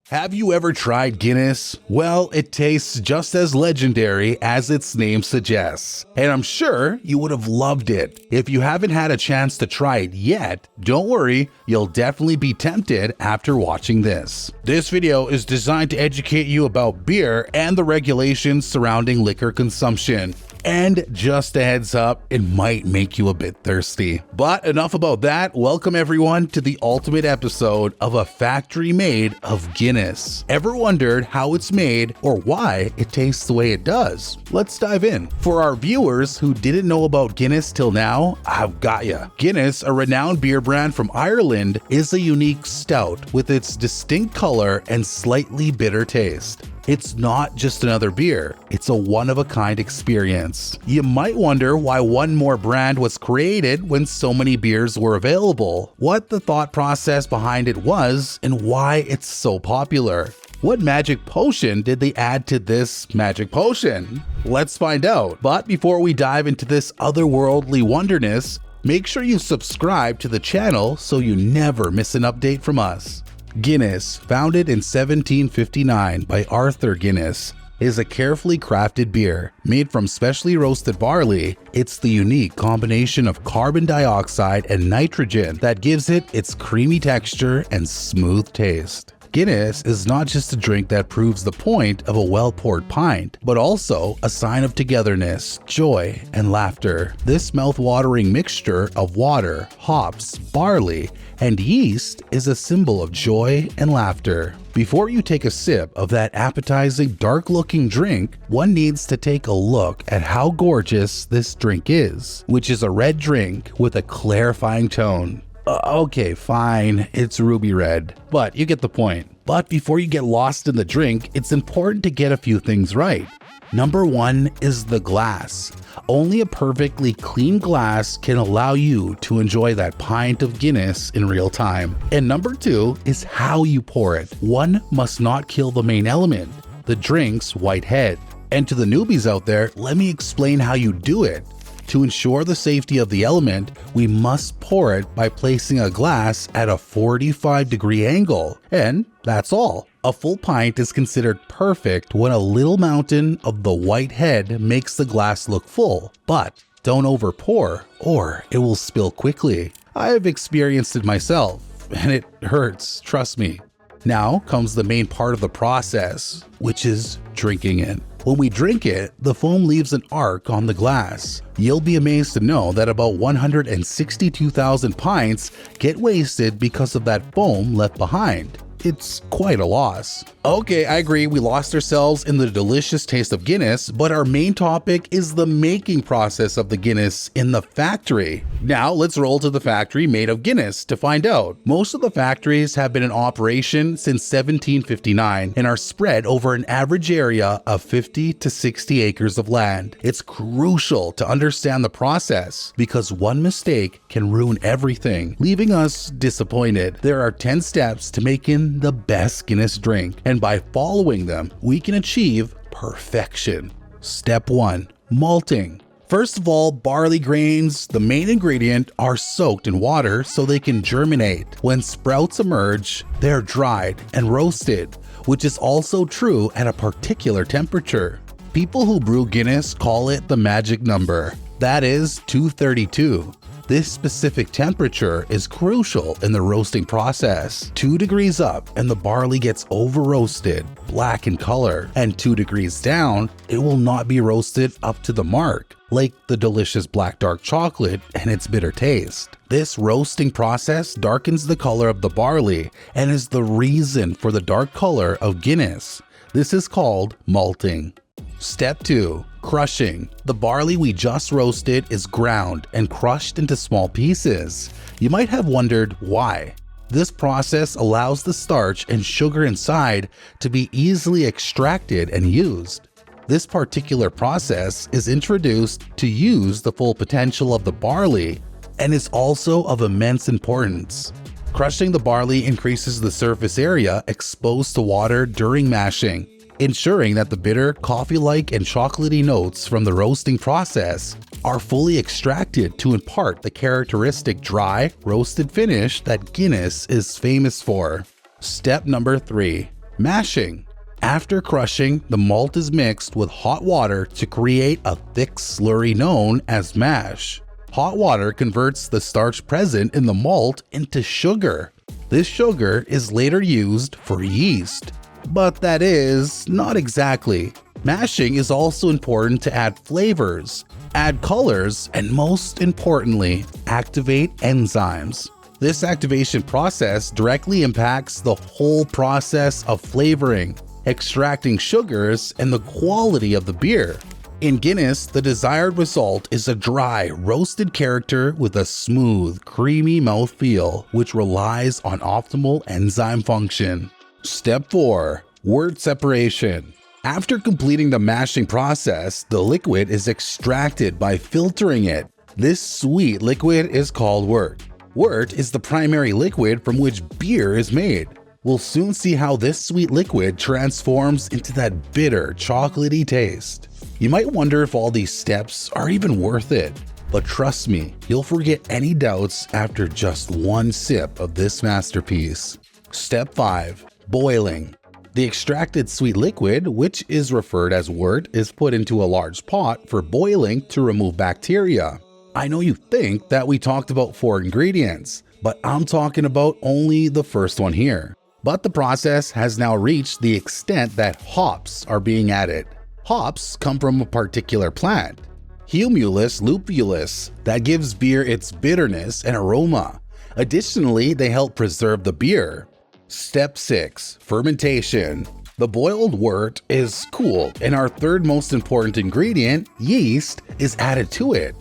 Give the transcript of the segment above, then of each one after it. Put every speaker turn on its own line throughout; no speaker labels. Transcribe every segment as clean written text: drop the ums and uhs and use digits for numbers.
Have you ever tried Guinness? Well, it tastes just as legendary as its name suggests, and I'm sure you would have loved it. If you haven't had a chance to try it yet, don't worry, you'll definitely be tempted after watching this. This video is designed to educate you about beer and the regulations surrounding liquor consumption. And just a heads up, it might make you a bit thirsty. But enough about that. Welcome everyone to the ultimate episode of a factory made of Guinness. Ever wondered how it's made or why it tastes the way it does? Let's dive in. For our viewers who didn't know about Guinness till now, I've got ya. Guinness, a renowned beer brand from Ireland, is a unique stout with its distinct color and slightly bitter taste. It's not just another beer, it's a one-of-a-kind experience. You might wonder why one more brand was created when so many beers were available, what the thought process behind it was, and why it's so popular. What magic potion did they add to this magic potion? Let's find out. But before we dive into this otherworldly wonderness, make sure you subscribe to the channel so you never miss an update from us. Guinness, founded in 1759 by Arthur Guinness, is a carefully crafted beer made from specially roasted barley. It's the unique combination of carbon dioxide and nitrogen that gives it its creamy texture and smooth taste. Guinness is not just a drink that proves the point of a well-poured pint, but also a sign of togetherness, joy, and laughter. This mouth-watering mixture of water, hops, barley, and yeast is a symbol of joy and laughter. Before you take a sip of that appetizing, dark-looking drink, one needs to take a look at how gorgeous this drink is, which is a red drink with a clarifying tone. Okay, fine, it's ruby red, but you get the point. But before you get lost in the drink, it's important to get a few things right. Number one is the glass. Only a perfectly clean glass can allow you to enjoy that pint of Guinness in real time. And number two is how you pour it. One must not kill the main element, the drink's white head. And to the newbies out there, let me explain how you do it. To ensure the safety of the element, we must pour it by placing a glass at a 45-degree angle, and that's all. A full pint is considered perfect when a little mountain of the white head makes the glass look full, but don't over pour or it will spill quickly. I have experienced it myself, and it hurts, trust me. Now comes the main part of the process, which is drinking it. When we drink it, the foam leaves an arc on the glass. You'll be amazed to know that about 162,000 pints get wasted because of that foam left behind. It's quite a loss. Okay, I agree, we lost ourselves in the delicious taste of Guinness, but our main topic is the making process of the Guinness in the factory. Now let's roll to the factory made of Guinness to find out. Most of the factories have been in operation since 1759 and are spread over an average area of 50 to 60 acres of land. It's crucial to understand the process because one mistake can ruin everything, leaving us disappointed. There are 10 steps to making the best Guinness drink, and by following them, we can achieve perfection. Step 1. Malting. First of all, barley grains, the main ingredient, are soaked in water so they can germinate. When sprouts emerge, they're dried and roasted, which is also true at a particular temperature. People who brew Guinness call it the magic number. That is 232. This specific temperature is crucial in the roasting process. 2 degrees up and the barley gets over-roasted, black in color, and 2 degrees down, it will not be roasted up to the mark, like the delicious black dark chocolate and its bitter taste. This roasting process darkens the color of the barley and is the reason for the dark color of Guinness. This is called malting. Step 2. Crushing. The barley we just roasted is ground and crushed into small pieces. You might have wondered why. This process allows the starch and sugar inside to be easily extracted and used. This particular process is introduced to use the full potential of the barley and is also of immense importance. Crushing the barley increases the surface area exposed to water during mashing, ensuring that the bitter, coffee-like, and chocolatey notes from the roasting process are fully extracted to impart the characteristic dry, roasted finish that Guinness is famous for. Step number 3. Mashing. After crushing, the malt is mixed with hot water to create a thick slurry known as mash. Hot water converts the starch present in the malt into sugar. This sugar is later used for yeast. But that is not exactly. Mashing is also important to add flavors, add colors, and most importantly, activate enzymes. This activation process directly impacts the whole process of flavoring, extracting sugars, and the quality of the beer. In Guinness, the desired result is a dry, roasted character with a smooth, creamy mouthfeel, which relies on optimal enzyme function. Step 4. Wort separation. After completing the mashing process, the liquid is extracted by filtering it. This sweet liquid is called wort. Wort is the primary liquid from which beer is made. We'll soon see how this sweet liquid transforms into that bitter, chocolatey taste. You might wonder if all these steps are even worth it, but trust me, you'll forget any doubts after just one sip of this masterpiece. Step 5. Boiling. The extracted sweet liquid, which is referred as wort, is put into a large pot for boiling to remove bacteria. I know you think that we talked about 4 ingredients, but I'm talking about only the first one here. But the process has now reached the extent that hops are being added. Hops come from a particular plant, Humulus lupulus, that gives beer its bitterness and aroma. Additionally, they help preserve the beer. Step 6. Fermentation. The boiled wort is cooled, and our third most important ingredient, yeast, is added to it.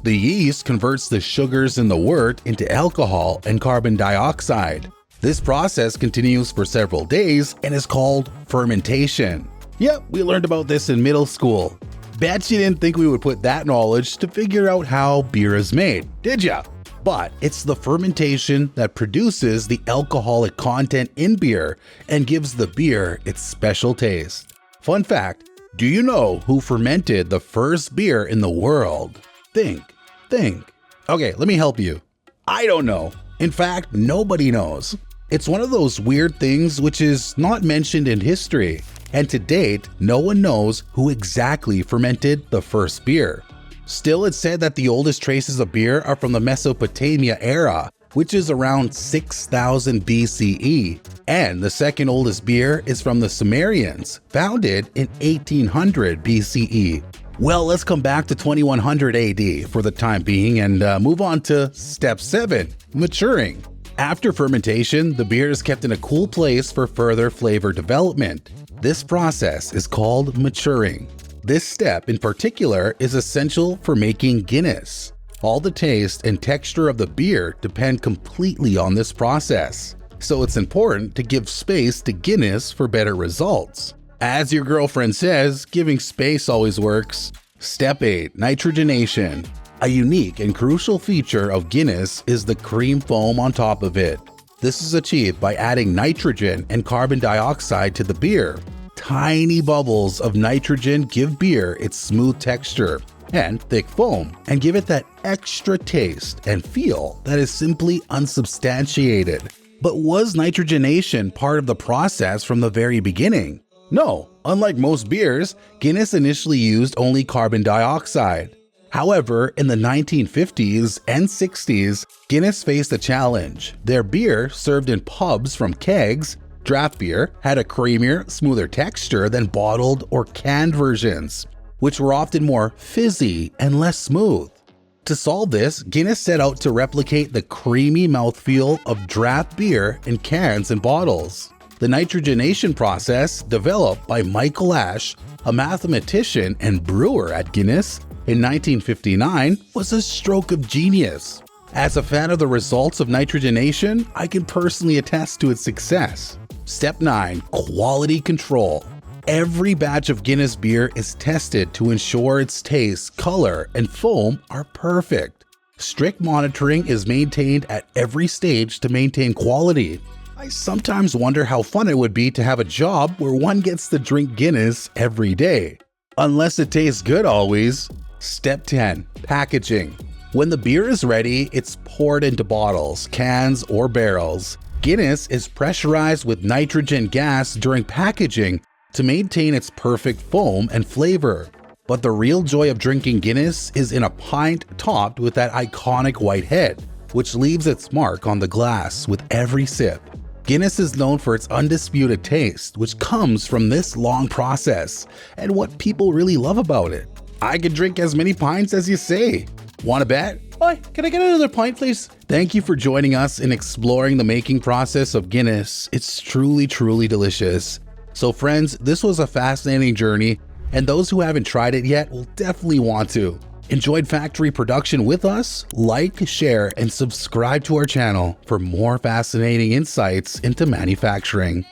The yeast converts the sugars in the wort into alcohol and carbon dioxide. This process continues for several days and is called fermentation. Yep, we learned about this in middle school. Bet you didn't think we would put that knowledge to figure out how beer is made, did ya? But it's the fermentation that produces the alcoholic content in beer and gives the beer its special taste. Fun fact, do you know who fermented the first beer in the world? Think. Okay, let me help you. I don't know. In fact, nobody knows. It's one of those weird things which is not mentioned in history, and to date, no one knows who exactly fermented the first beer. Still, it's said that the oldest traces of beer are from the Mesopotamia era, which is around 6000 BCE, and the second oldest beer is from the Sumerians, founded in 1800 BCE. Well, let's come back to 2100 AD for the time being and move on to step 7, maturing. After fermentation, the beer is kept in a cool place for further flavor development. This process is called maturing. This step in particular is essential for making Guinness. All the taste and texture of the beer depend completely on this process, so it's important to give space to Guinness for better results. As your girlfriend says, giving space always works. Step 8. Nitrogenation. A unique and crucial feature of Guinness is the cream foam on top of it. This is achieved by adding nitrogen and carbon dioxide to the beer. Tiny bubbles of nitrogen give beer its smooth texture and thick foam and give it that extra taste and feel that is simply unsubstantiated. But was nitrogenation part of the process from the very beginning? No, unlike most beers, Guinness initially used only carbon dioxide. However, in the 1950s and 60s, Guinness faced a challenge. Their beer, served in pubs from kegs, draft beer, had a creamier, smoother texture than bottled or canned versions, which were often more fizzy and less smooth. To solve this, Guinness set out to replicate the creamy mouthfeel of draft beer in cans and bottles. The nitrogenation process, developed by Michael Ash, a mathematician and brewer at Guinness, in 1959, was a stroke of genius. As a fan of the results of nitrogenation, I can personally attest to its success. Step 9. Quality control. Every batch of Guinness beer is tested to ensure its taste, color, and foam are perfect. Strict monitoring is maintained at every stage to maintain quality. I sometimes wonder how fun it would be to have a job where one gets to drink Guinness every day. Unless it tastes good always. Step 10. Packaging. When the beer is ready, it's poured into bottles, cans, or barrels. Guinness is pressurized with nitrogen gas during packaging to maintain its perfect foam and flavor. But the real joy of drinking Guinness is in a pint topped with that iconic white head, which leaves its mark on the glass with every sip. Guinness is known for its undisputed taste, which comes from this long process, and what people really love about it. I could drink as many pints as you say. Want to bet? Oi, can I get another pint, please? Thank you for joining us in exploring the making process of Guinness. It's truly, truly delicious. So friends, this was a fascinating journey, and those who haven't tried it yet will definitely want to. Enjoyed factory production with us? Like, share, and subscribe to our channel for more fascinating insights into manufacturing.